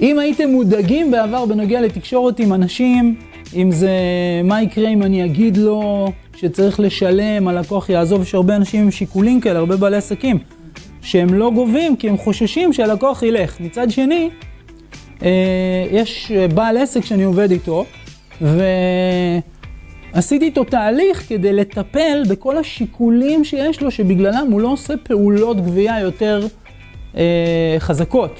אם הייתם מודאגים בעבר בנוגע לתקשורת עם אנשים, אם זה מה יקרה אם אני אגיד לו שצריך לשלם, הלקוח יעזוב, יש הרבה אנשים עם שיקולים כאלה, הרבה בעלי עסקים, שהם לא גובים כי הם חוששים שהלקוח ילך. מצד שני, יש בעל עסק שאני עובד איתו, ועשיתי איתו תהליך כדי לטפל בכל השיקולים שיש לו, שבגללם הוא לא עושה פעולות גבייה יותר חזקות.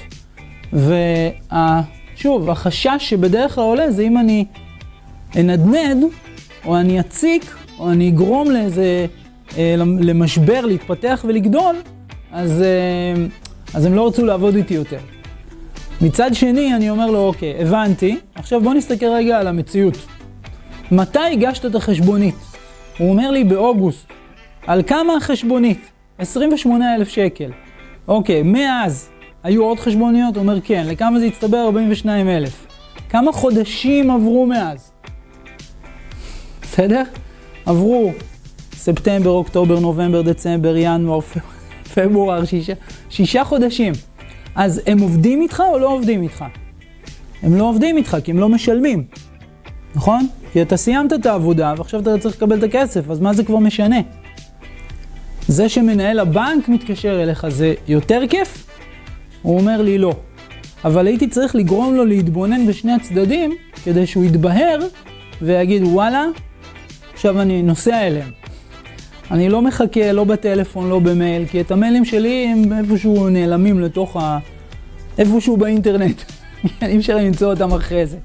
ושוב, החשש שבדרך כלל עולה זה אם אני אנדנד, או אני אציק, או אני אגרום לאיזה, למשבר, להתפתח ולגדול, אז הם לא רצו לעבוד איתי יותר. מצד שני, אני אומר לו, אוקיי, הבנתי, עכשיו בוא נסתכל רגע על המציאות. מתי הגשת את החשבונית? הוא אומר לי באוגוסט. על כמה החשבונית? 28,000 שקל. אוקיי, מאז היו עוד חשבוניות? הוא אומר כן. לכמה זה הצטבר? 42,000. כמה חודשים עברו מאז? בסדר? עברו ספטמבר, אוקטובר, נובמבר, דצמבר, ינואר, פברואר, 6 חודשים. אז הם עובדים איתך או לא עובדים איתך? הם לא עובדים איתך כי הם לא משלמים. נכון? כי אתה סיימת את העבודה ועכשיו אתה צריך לקבל את הכסף, אז מה זה כבר משנה? זה שמנהל הבנק מתקשר אליך זה יותר כיף? הוא אומר לי לא. אבל הייתי צריך לגרום לו להתבונן בשני הצדדים כדי שהוא יתבהר ויגיד וואלה, עכשיו אני נוסע אליהם. אני לא מחכה, לא בטלפון, לא במייל, כי את המיילים שלי הם איפשהו נעלמים לתוך איפשהו באינטרנט. אי אפשר למצוא אותם אחרי זה.